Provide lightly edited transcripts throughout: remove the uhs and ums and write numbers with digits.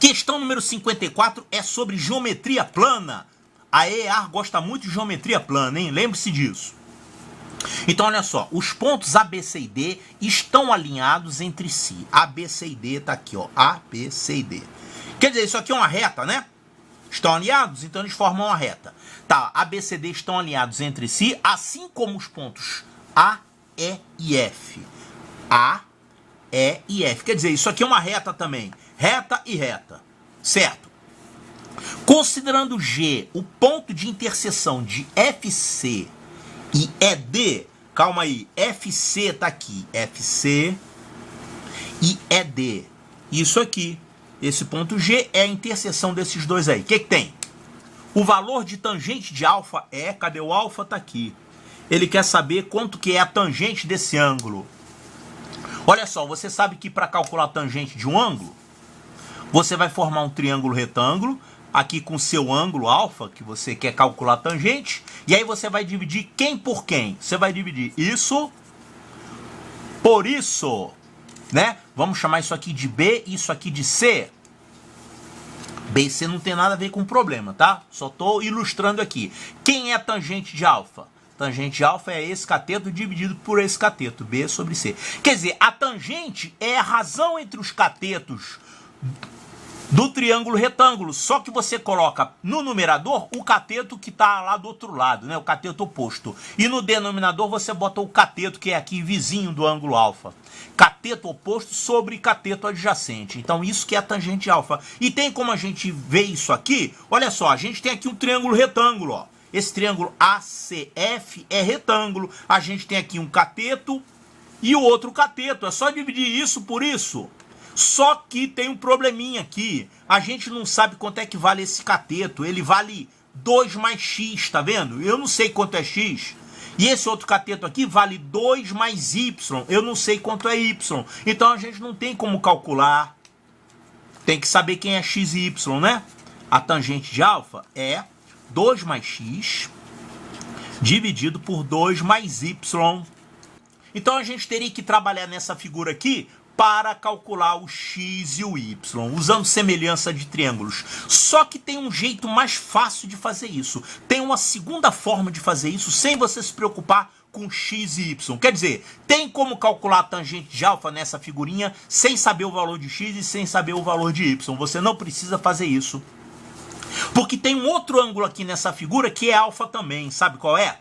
Questão número 54 é sobre geometria plana. A EAR gosta muito de geometria plana, hein? Lembre-se disso. Então, olha só. Os pontos A, B, C e D estão alinhados entre si. A, B, C e D tá aqui, ó. A, B, C e D. Quer dizer, isso aqui é uma reta, né? Estão alinhados, então eles formam uma reta. Tá, A, B, C, D estão alinhados entre si, assim como os pontos A, E e F. A, E e F. Quer dizer, isso aqui é uma reta também. Reta e reta. Certo? Considerando G o ponto de interseção de FC e ED, calma aí, FC tá aqui, FC e ED. Isso aqui, esse ponto G é a interseção desses dois aí. O que tem? O valor de tangente de alfa é, cadê o alfa? Tá aqui. Ele quer saber quanto que é a tangente desse ângulo. Olha só, você sabe que para calcular a tangente de um ângulo, você vai formar um triângulo retângulo, aqui com seu ângulo alfa, que você quer calcular a tangente, e aí você vai dividir quem por quem? Você vai dividir isso por isso, né? Vamos chamar isso aqui de B e isso aqui de C. B e C não tem nada a ver com problema, tá? Só estou ilustrando aqui. Quem é a tangente de alfa? Tangente de alfa é esse cateto dividido por esse cateto, B sobre C. Quer dizer, a tangente é a razão entre os catetos do triângulo retângulo, só que você coloca no numerador o cateto que está lá do outro lado, né? O cateto oposto. E no denominador você bota o cateto que é aqui vizinho do ângulo alfa. Cateto oposto sobre cateto adjacente. Então isso que é a tangente alfa. E tem como a gente ver isso aqui? Olha só, a gente tem aqui um triângulo retângulo, ó. Esse triângulo ACF é retângulo. A gente tem aqui um cateto e o outro cateto. É só dividir isso por isso. Só que tem um probleminha aqui. A gente não sabe quanto é que vale esse cateto. Ele vale 2 mais x, tá vendo? Eu não sei quanto é x. E esse outro cateto aqui vale 2 mais y. Eu não sei quanto é y. Então a gente não tem como calcular. Tem que saber quem é x e y, né? A tangente de alfa é 2 mais x dividido por 2 mais y. Então a gente teria que trabalhar nessa figura aqui para calcular o x e o y, usando semelhança de triângulos. Só que tem um jeito mais fácil de fazer isso. Tem uma segunda forma de fazer isso sem você se preocupar com x e y. Quer dizer, tem como calcular a tangente de alfa nessa figurinha sem saber o valor de x e sem saber o valor de y. Você não precisa fazer isso. Porque tem um outro ângulo aqui nessa figura que é alfa também. Sabe qual é?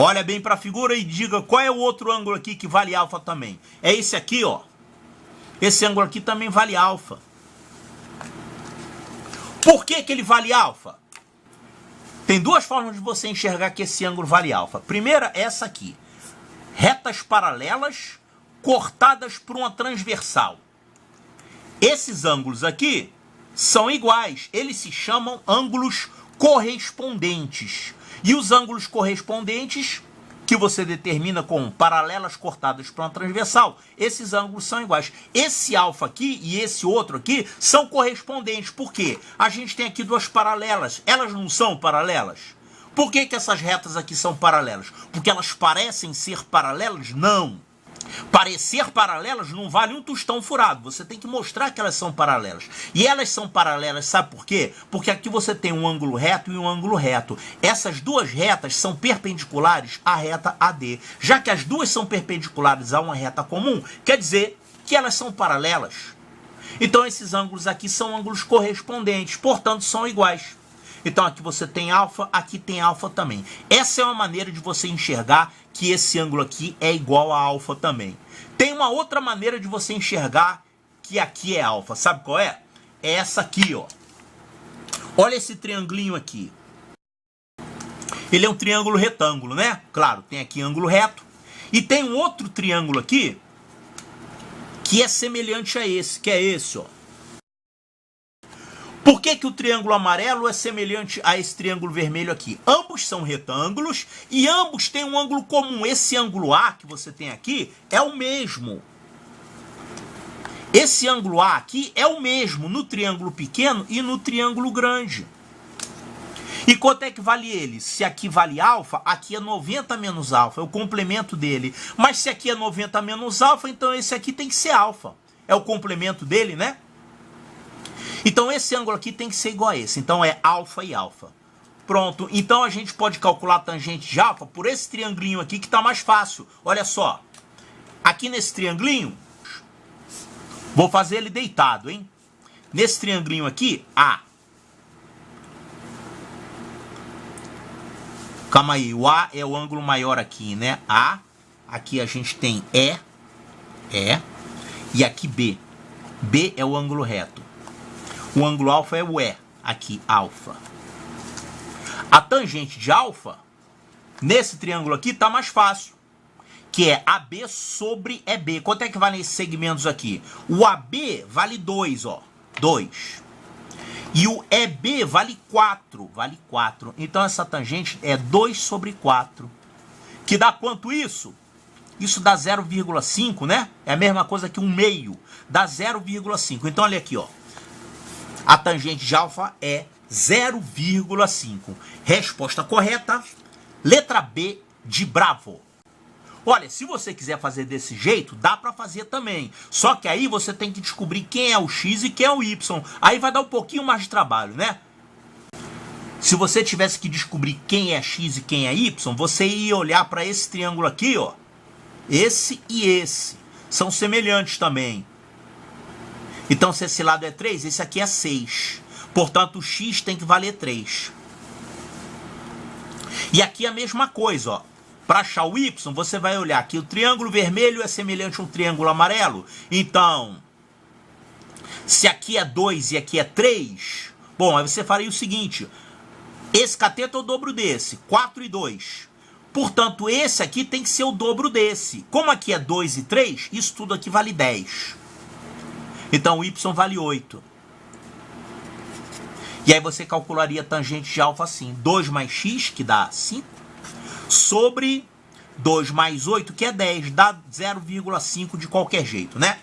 Olha bem para a figura e diga qual é o outro ângulo aqui que vale alfa também. É esse aqui, ó. Esse ângulo aqui também vale alfa. Por que que ele vale alfa? Tem duas formas de você enxergar que esse ângulo vale alfa. Primeira é essa aqui. Retas paralelas cortadas por uma transversal. Esses ângulos aqui são iguais. Eles se chamam ângulos correspondentes. E os ângulos correspondentes, que você determina com paralelas cortadas por uma transversal, esses ângulos são iguais. Esse alfa aqui e esse outro aqui são correspondentes. Por quê? A gente tem aqui duas paralelas. Elas não são paralelas? Por que que essas retas aqui são paralelas? Porque elas parecem ser paralelas? Não. Parecer paralelas não vale um tostão furado. Você tem que mostrar que elas são paralelas. E elas são paralelas, sabe por quê? Porque aqui você tem um ângulo reto e um ângulo reto. Essas duas retas são perpendiculares à reta AD. Já que as duas são perpendiculares a uma reta comum, quer dizer que elas são paralelas. Então esses ângulos aqui são ângulos correspondentes, portanto são iguais. Então aqui você tem alfa, aqui tem alfa também. Essa é uma maneira de você enxergar que esse ângulo aqui é igual a alfa também. Tem uma outra maneira de você enxergar que aqui é alfa. Sabe qual é? É essa aqui, ó. Olha esse triangulinho aqui. Ele é um triângulo retângulo, né? Claro, tem aqui ângulo reto. E tem um outro triângulo aqui que é semelhante a esse, que é esse, ó. Por que que o triângulo amarelo é semelhante a esse triângulo vermelho aqui? Ambos são retângulos e ambos têm um ângulo comum. Esse ângulo A que você tem aqui é o mesmo. Esse ângulo A aqui é o mesmo no triângulo pequeno e no triângulo grande. E quanto é que vale ele? Se aqui vale alfa, aqui é 90 menos alfa, é o complemento dele. Mas se aqui é 90 menos alfa, então esse aqui tem que ser alfa. É o complemento dele, né? Então esse ângulo aqui tem que ser igual a esse. Então é alfa e alfa. Pronto. Então a gente pode calcular a tangente de alfa por esse triangulinho aqui que está mais fácil. Olha só. Aqui nesse triangulinho, vou fazer ele deitado, hein? Nesse triangulinho aqui, A. Calma aí, o A é o ângulo maior aqui, né? A. Aqui a gente tem E. E aqui B. B é o ângulo reto. O ângulo alfa é o E. Aqui, alfa. A tangente de alfa, nesse triângulo aqui, tá mais fácil. Que é AB sobre EB. Quanto é que vale esses segmentos aqui? O AB vale 2, ó. 2. E o EB vale 4. Vale 4. Então essa tangente é 2 sobre 4. Que dá quanto isso? Isso dá 0,5, né? É a mesma coisa que 1/2. Dá 0,5. Então olha aqui, ó. A tangente de alfa é 0,5. Resposta correta, letra B de bravo. Olha, se você quiser fazer desse jeito, dá para fazer também. Só que aí você tem que descobrir quem é o X e quem é o Y. Aí vai dar um pouquinho mais de trabalho, né? Se você tivesse que descobrir quem é X e quem é Y, você ia olhar para esse triângulo aqui, ó. Esse e esse. São semelhantes também. Então, se esse lado é 3, esse aqui é 6. Portanto, o X tem que valer 3. E aqui a mesma coisa, ó. Para achar o Y, você vai olhar que o triângulo vermelho é semelhante a um triângulo amarelo. Então, se aqui é 2 e aqui é 3, bom, aí você faria o seguinte. Esse cateto é o dobro desse, 4 e 2. Portanto, esse aqui tem que ser o dobro desse. Como aqui é 2 e 3, isso tudo aqui vale 10. Então, o Y vale 8. E aí você calcularia a tangente de alfa assim. 2 mais x, que dá 5, sobre 2 mais 8, que é 10. Dá 0,5 de qualquer jeito, né?